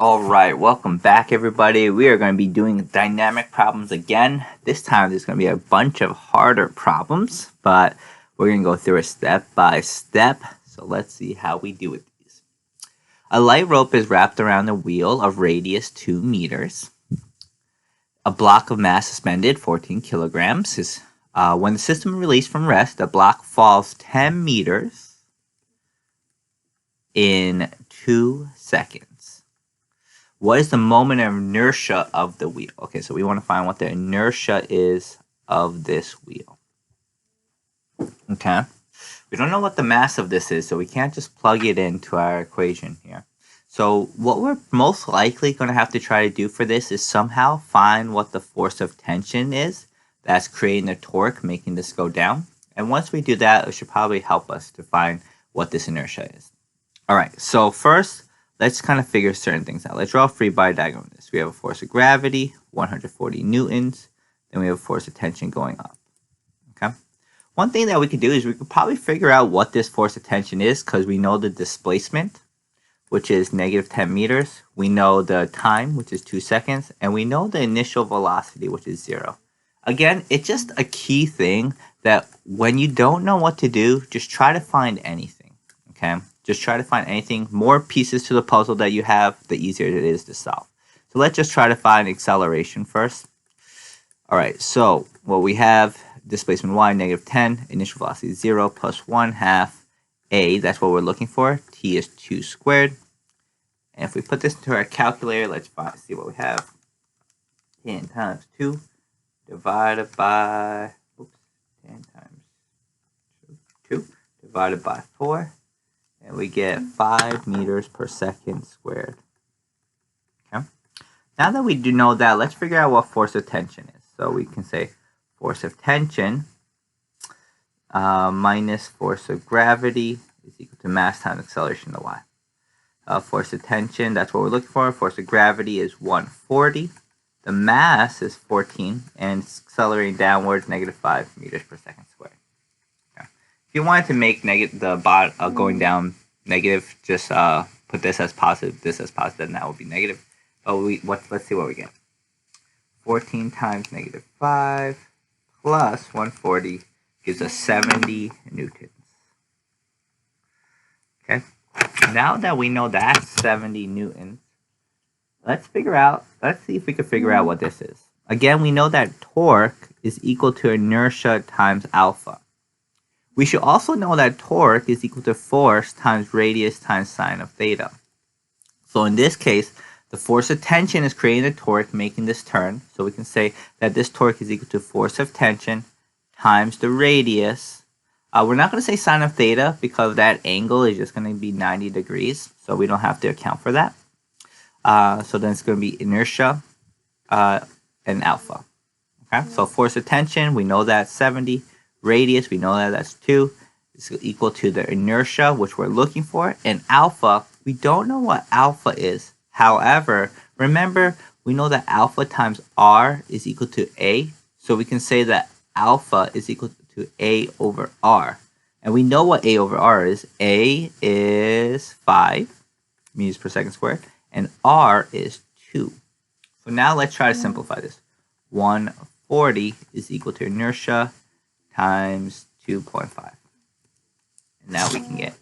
Alright, welcome back everybody. We are going to be doing dynamic problems again. This time there's going to be a bunch of harder problems, but we're going to go through it step by step. So let's see how we do with these. A light rope is wrapped around a wheel of radius 2 meters. A block of mass suspended, 14 kilograms. When the system is released from rest, the block falls 10 meters in 2 seconds. What is the moment of inertia of the wheel? Okay, so we want to find what the inertia is of this wheel. Okay, we don't know what the mass of this is, so we can't just plug it into our equation here. So what we're most likely going to have to try to do for this is somehow find what the force of tension is that's creating the torque, making this go down. And once we do that, it should probably help us to find what this inertia is. All right, so first, let's kind of figure certain things out. Let's draw a free body diagram of this. We have a force of gravity, 140 newtons. Then we have a force of tension going up. Okay. One thing that we could do is we could probably figure out what this force of tension is because we know the displacement, which is negative 10 meters. We know the time, which is 2 seconds. And we know the initial velocity, which is 0. Again, it's just a key thing that when you don't know what to do, just try to find anything. Okay. Just try to find anything. More pieces to the puzzle that you have, the easier it is to solve. So let's just try to find acceleration first. All right, so what we have, displacement y, negative 10, initial velocity 0, plus 1/2 a, that's what we're looking for. T is 2 squared. And if we put this into our calculator, let's see what we have. 10 times 2 divided by, 10 times 2 divided by 4. And we get 5 meters per second squared. Okay. Now that we do know that, let's figure out what force of tension is. So we can say force of tension minus force of gravity is equal to mass times acceleration to y. Force of tension, that's what we're looking for. Force of gravity is 140. The mass is 14, and it's accelerating downwards, negative 5 meters per second squared. If you wanted to make going down negative, just put this as positive, and that would be negative. But let's see what we get. 14 times negative 5 plus 140 gives us 70 newtons. Okay. Now that we know that's 70 newtons, let's see if we can figure out what this is. Again, we know that torque is equal to inertia times alpha. We should also know that torque is equal to force times radius times sine of theta. So in this case, the force of tension is creating the torque, making this turn. So we can say that this torque is equal to force of tension times the radius. We're not going to say sine of theta because that angle is just going to be 90 degrees. So we don't have to account for that. So then it's going to be inertia and alpha. Okay, so force of tension, we know that's 70. Radius, we know that that's 2. It's equal to the inertia, which we're looking for. And alpha, we don't know what alpha is. However, remember, we know that alpha times r is equal to a. So we can say that alpha is equal to a over r. And we know what a over r is. A is 5 meters per second squared. And r is 2. So now let's try to simplify this. 140 is equal to inertia times 2.5. And now we can get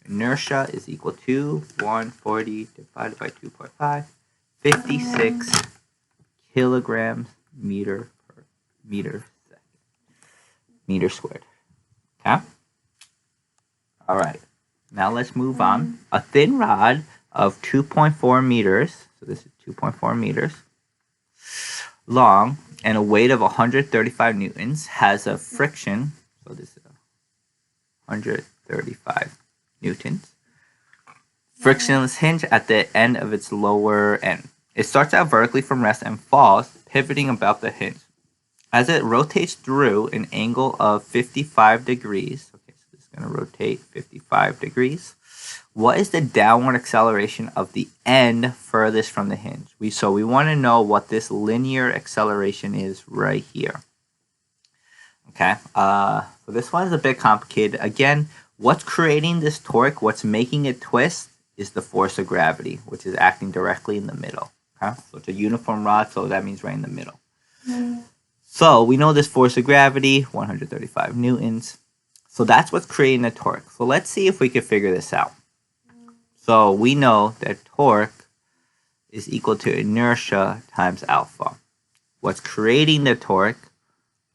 inertia is equal to 140 divided by 2.5, 56 kilograms meter squared. Okay? All right. Now let's move on. A thin rod of 2.4 meters, so this is 2.4 meters long, and a weight of 135 newtons has a friction, so this is 135 newtons, frictionless hinge at the end of its lower end. It starts out vertically from rest and falls, pivoting about the hinge. As it rotates through an angle of 55 degrees, okay, so this is going to rotate 55 degrees, what is the downward acceleration of the end furthest from the hinge? So we want to know what this linear acceleration is right here. Okay, so this one is a bit complicated. Again, what's creating this torque, what's making it twist, is the force of gravity, which is acting directly in the middle. Okay? So it's a uniform rod, so that means right in the middle. So we know this force of gravity, 135 newtons. So that's what's creating the torque. So let's see if we can figure this out. So we know that torque is equal to inertia times alpha. What's creating the torque,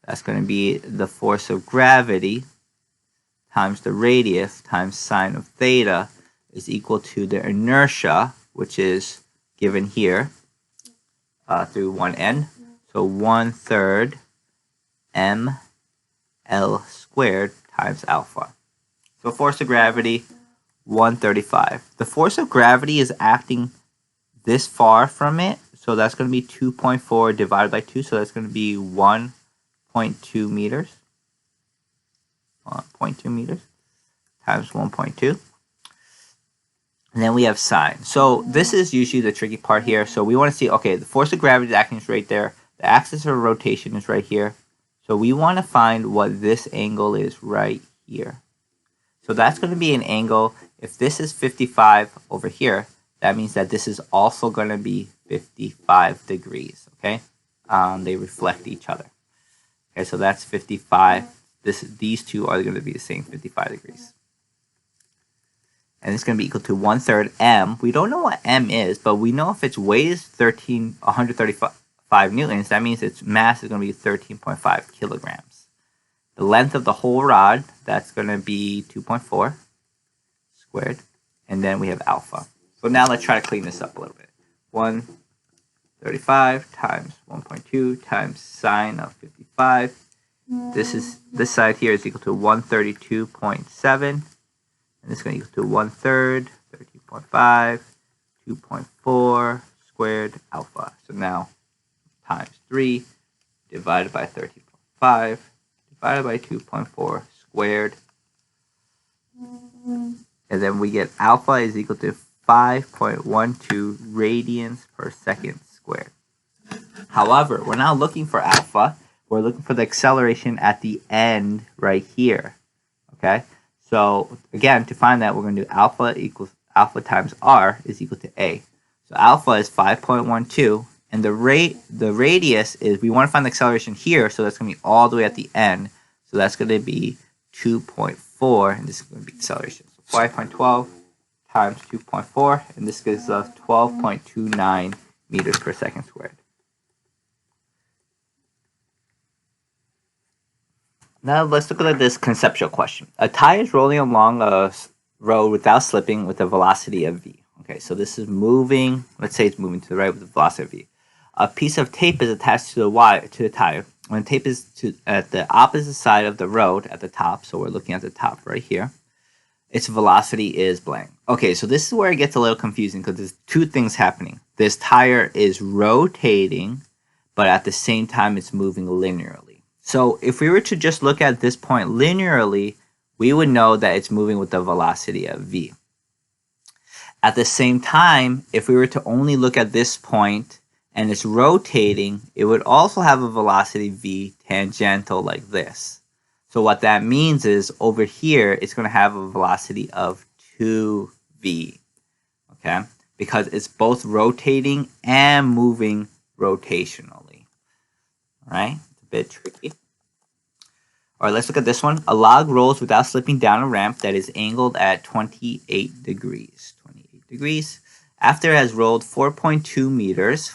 that's going to be the force of gravity times the radius times sine of theta is equal to the inertia, which is given here through one end. So 1/3 ml squared times alpha. So force of gravity, 135. The force of gravity is acting this far from it, so that's going to be 2.4 divided by 2, so that's going to be 1.2 meters. 0.2 meters times 1.2. And then we have sine. So this is usually the tricky part here. So we want to see, okay, the force of gravity is acting right there. The axis of rotation is right here. So we want to find what this angle is right here. So that's going to be an angle. If this is 55 over here, that means that this is also going to be 55 degrees, okay? They reflect each other. Okay, so that's 55. These two are going to be the same 55 degrees. And it's going to be equal to 1/3 m. We don't know what m is, but we know if its weight is 135 newtons, that means its mass is going to be 13.5 kilograms. The length of the whole rod, that's going to be 2.4 squared. And then we have alpha. So now let's try to clean this up a little bit. 135 times 1.2 times sine of 55. This side here is equal to 132.7. And this is going to equal to 1/3, 13.5, 2.4 squared alpha. So now times 3 divided by 13.5 divided by 2.4 squared. And then we get alpha is equal to 5.12 radians per second squared. However, we're not looking for alpha. We're looking for the acceleration at the end right here. Okay? So again, to find that, we're going to do alpha times r is equal to a. So alpha is 5.12, and the radius is, we want to find the acceleration here, so that's going to be all the way at the end. So that's going to be 2.4, and this is going to be acceleration. So 5.12 times 2.4, and this gives us 12.29 meters per second squared. Now let's look at this conceptual question. A tire is rolling along a road without slipping with a velocity of v. Okay, so this is moving. Let's say it's moving to the right with a velocity of v. A piece of tape is attached to the tire. When the tape is at the opposite side of the road at the top, so we're looking at the top right here, its velocity is blank. Okay, so this is where it gets a little confusing because there's two things happening. This tire is rotating, but at the same time it's moving linearly. So if we were to just look at this point linearly, we would know that it's moving with the velocity of v. At the same time, if we were to only look at this point and it's rotating, it would also have a velocity v tangential like this. So what that means is over here, it's going to have a velocity of 2v, okay? Because it's both rotating and moving rotationally, all right? Bit tricky. All right, let's look at this one. A log rolls without slipping down a ramp that is angled at 28 degrees. 28 degrees. After it has rolled 4.2 meters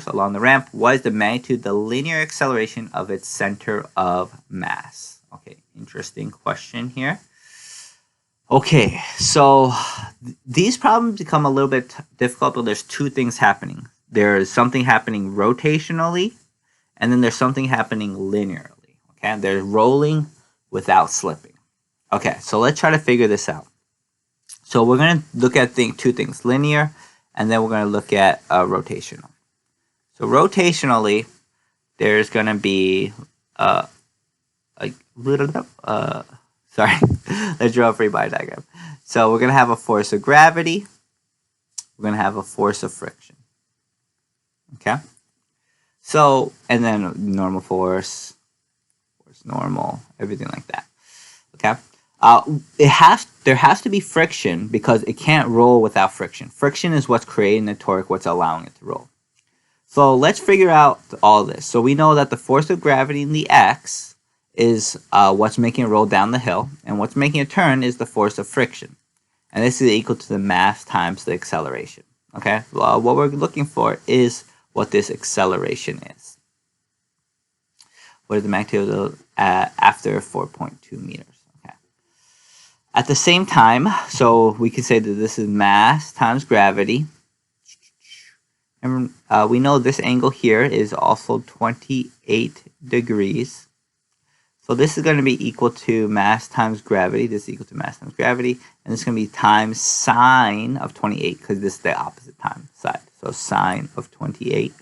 along the ramp, what is the magnitude, the linear acceleration of its center of mass? Okay, interesting question here. Okay, so these problems become a little bit difficult, but there's two things happening. There's something happening rotationally, and then there's something happening linearly. Okay, they're rolling without slipping. Okay, so let's try to figure this out. So we're going to look at two things, linear, and then we're going to look at rotational. So rotationally, there's going to be a little bit sorry, let's draw a free body diagram. So we're going to have a force of gravity. We're going to have a force of friction. Okay? So, and then normal force normal, everything like that. Okay? There has to be friction because it can't roll without friction. Friction is what's creating the torque, what's allowing it to roll. So let's figure out all this. So we know that the force of gravity in the x is what's making it roll down the hill, and what's making it turn is the force of friction. And this is equal to the mass times the acceleration. Okay, well, what we're looking for is what this acceleration is. What is the magnitude of after 4.2 meters? Okay. At the same time, so we can say that this is mass times gravity. And we know this angle here is also 28 degrees. So this is going to be equal to mass times gravity. This is equal to mass times gravity. And this is going to be times sine of 28 because this is the opposite time side. So sine of 28.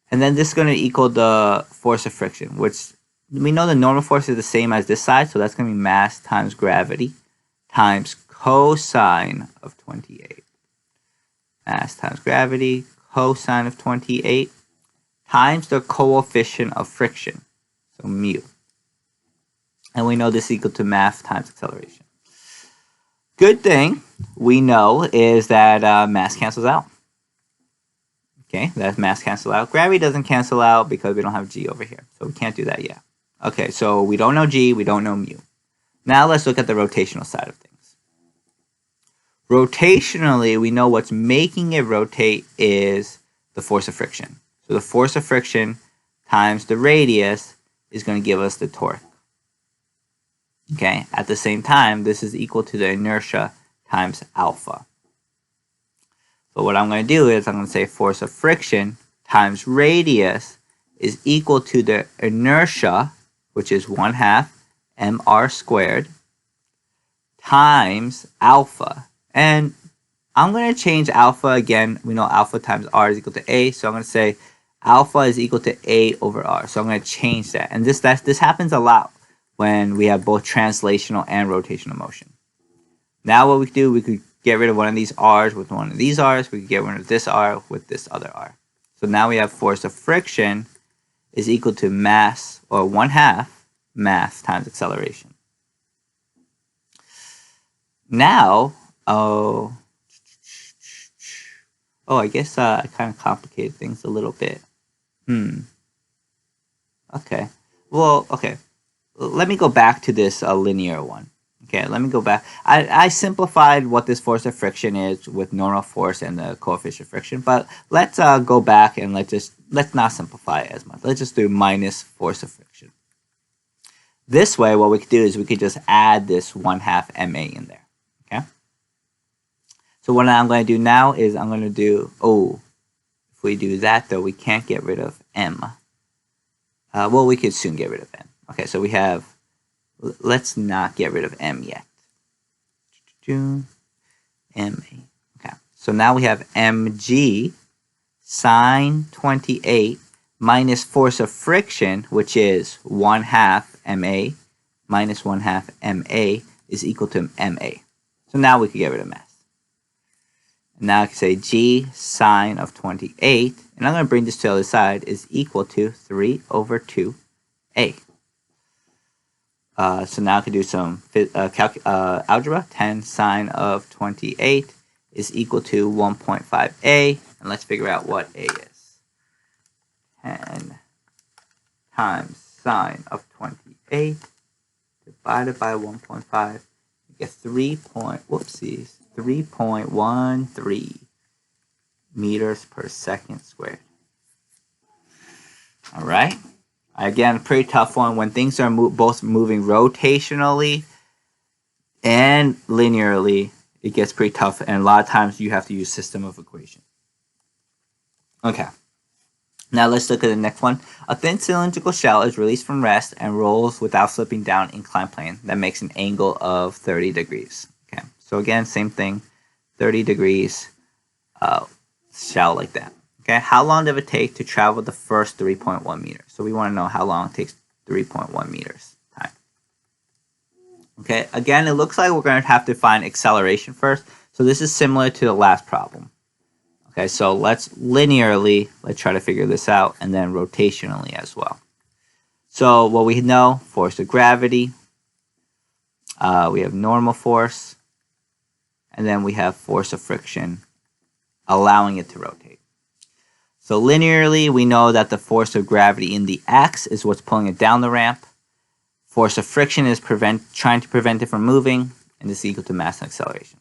And then this is going to equal the force of friction, which we know the normal force is the same as this side. So that's going to be mass times gravity times cosine of 28. Mass times gravity, cosine of 28 times the coefficient of friction. So mu. And we know this is equal to mass times acceleration. Good thing we know is that mass cancels out. Okay, that's mass cancel out. Gravity doesn't cancel out because we don't have g over here. So we can't do that yet. Okay, so we don't know g, we don't know mu. Now let's look at the rotational side of things. Rotationally, we know what's making it rotate is the force of friction. So the force of friction times the radius is going to give us the torque. Okay, at the same time, this is equal to the inertia times alpha. So what I'm going to do is I'm going to say force of friction times radius is equal to the inertia, which is 1/2 mr squared, times alpha. And I'm going to change alpha again. We know alpha times r is equal to a, so I'm going to say alpha is equal to a over r. So I'm going to change that. And this happens a lot when we have both translational and rotational motion. Now what we could do, we could get rid of one of these r's with one of these r's. We could get rid of this r with this other r. So now we have force of friction is equal to mass, or 1/2 mass times acceleration. Now, I guess I kind of complicated things a little bit. Okay. Well, okay. Let me go back to this linear one. Okay, let me go back. I simplified what this force of friction is with normal force and the coefficient of friction, but let's go back and let's not simplify it as much. Let's just do minus force of friction. This way, what we could do is we could just add this 1/2 ma in there. Okay. So what I'm going to do now is I'm going to do, if we do that though, we can't get rid of m. Well, we could soon get rid of m. Okay, so we have, let's not get rid of m yet. MA. Okay, so now we have mg sine 28 minus force of friction, which is 1/2 ma minus 1/2 ma is equal to ma. So now we can get rid of mass. And now I can say g sine of 28, and I'm going to bring this to the other side, is equal to 3 over 2a. So now I can do some algebra. 10 sine of 28 is equal to 1.5a. And let's figure out what a is. 10 times sine of 28 divided by 1.5. You get 3.13 meters per second squared. All right. Again, pretty tough one. When things are both moving rotationally and linearly, it gets pretty tough. And a lot of times you have to use system of equation. Okay. Now let's look at the next one. A thin cylindrical shell is released from rest and rolls without slipping down inclined plane. That makes an angle of 30 degrees. Okay. So again, same thing. 30 degrees shell like that. Okay, how long did it take to travel the first 3.1 meters? So we want to know how long it takes 3.1 meters time. Okay, again, it looks like we're going to have to find acceleration first. So this is similar to the last problem. Okay, so let's try to figure this out, and then rotationally as well. So what we know, force of gravity We have normal force, and then we have force of friction allowing it to rotate. So linearly, we know that the force of gravity in the x is what's pulling it down the ramp. Force of friction is trying to prevent it from moving, and this is equal to mass and acceleration.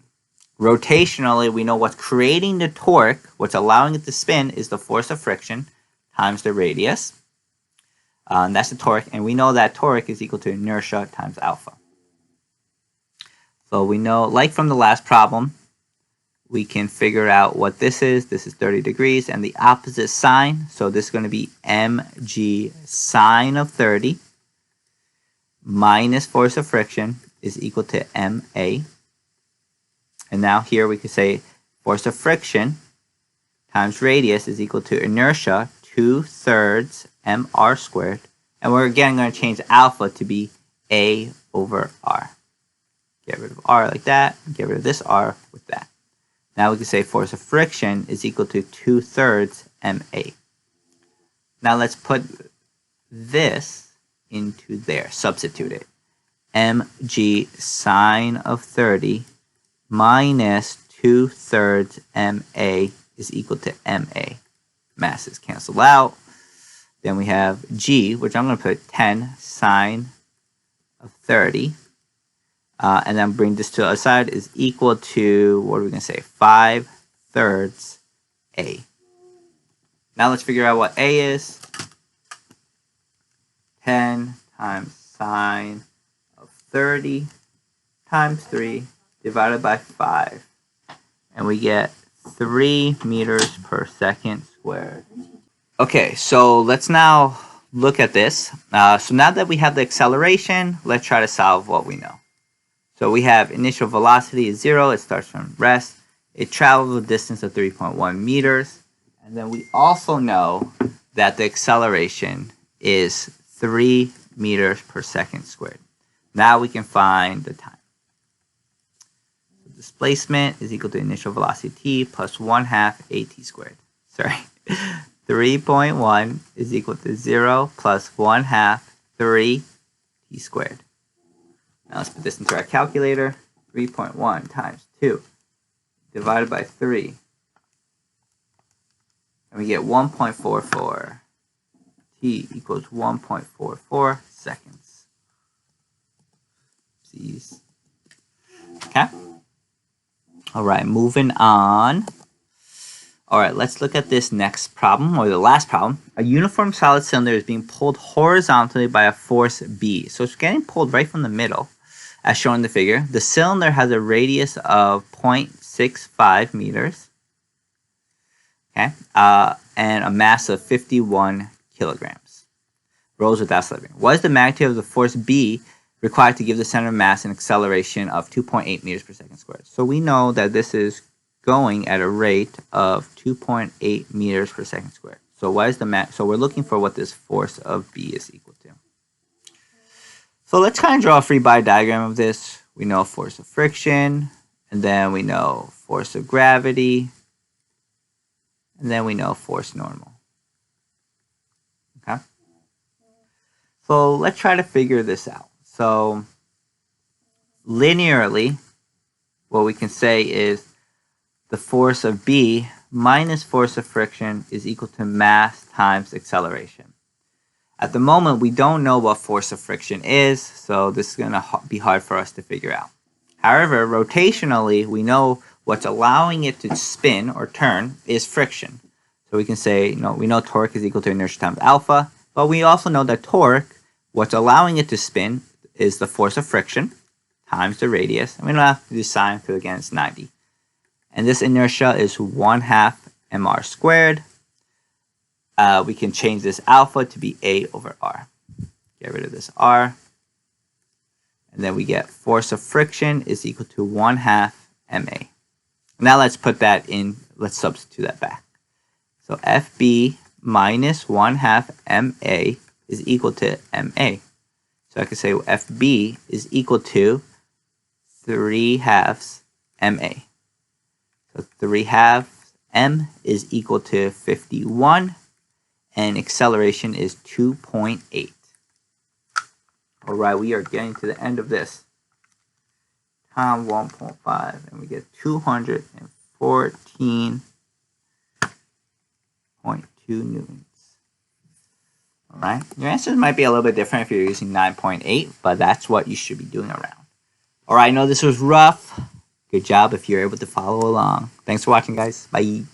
Rotationally, we know what's creating the torque, what's allowing it to spin, is the force of friction times the radius. And that's the torque, and we know that torque is equal to inertia times alpha. So we know, like from the last problem, we can figure out what this is. This is 30 degrees, and the opposite sign, so this is going to be mg sine of 30 minus force of friction is equal to ma. And now here we could say force of friction times radius is equal to inertia 2/3 mr squared. And we're again going to change alpha to be a over r. Get rid of r like that, get rid of this r with that. Now we can say force of friction is equal to 2/3 ma. Now let's put this into there, substitute it. mg sine of 30 minus 2/3 ma is equal to ma. Masses cancel out. Then we have g, which I'm going to put 10 sine of 30. And then bring this to the other side is equal to, what are we going to say, 5/3 a. Now let's figure out what a is. 10 times sine of 30 times 3 divided by 5. And we get 3 meters per second squared. Okay, so let's now look at this. So now that we have the acceleration, let's try to solve what we know. So we have initial velocity is 0. It starts from rest. It travels a distance of 3.1 meters. And then we also know that the acceleration is 3 meters per second squared. Now we can find the time. So displacement is equal to initial velocity t plus 1/2 at squared. Sorry. 3.1 is equal to 0 plus 1/2 3 t squared. Now let's put this into our calculator. 3.1 times 2 divided by 3. And we get 1.44. T equals 1.44 seconds. Please. Okay. All right, moving on. All right, let's look at this next problem, or the last problem. A uniform solid cylinder is being pulled horizontally by a force B. So it's getting pulled right from the middle, as shown in the figure. The cylinder has a radius of 0.65 meters, okay, and a mass of 51 kilograms. Rolls without slipping. What is the magnitude of the force B required to give the center of mass an acceleration of 2.8 meters per second squared? So we know that this is going at a rate of 2.8 meters per second squared. So what is the mass? So we're looking for what this force of B is equal to. So let's kind of draw a free body diagram of this. We know force of friction, and then we know force of gravity, and then we know force normal. Okay? So let's try to figure this out. So linearly, what we can say is the force of B minus force of friction is equal to mass times acceleration. At the moment, we don't know what force of friction is, so this is going to be hard for us to figure out. However, rotationally, we know what's allowing it to spin or turn is friction. So we can say, we know torque is equal to inertia times alpha, but we also know that torque, what's allowing it to spin, is the force of friction times the radius. And we don't have to do sine because, again, it's 90. And this inertia is 1/2 mr squared. We can change this alpha to be a over r. Get rid of this r. And then we get force of friction is equal to 1/2 ma. Now let's put that in, let's substitute that back. So FB minus 1/2 ma is equal to ma. So I could say FB is equal to 3/2 ma. So 3/2 m is equal to 51, and acceleration is 2.8. All right, we are getting to the end of this. times 1.5, and we get 214.2 newtons. All right, your answers might be a little bit different if you're using 9.8, but that's what you should be doing around. All right, I know this was rough. Good job if you're able to follow along. Thanks for watching, guys. Bye.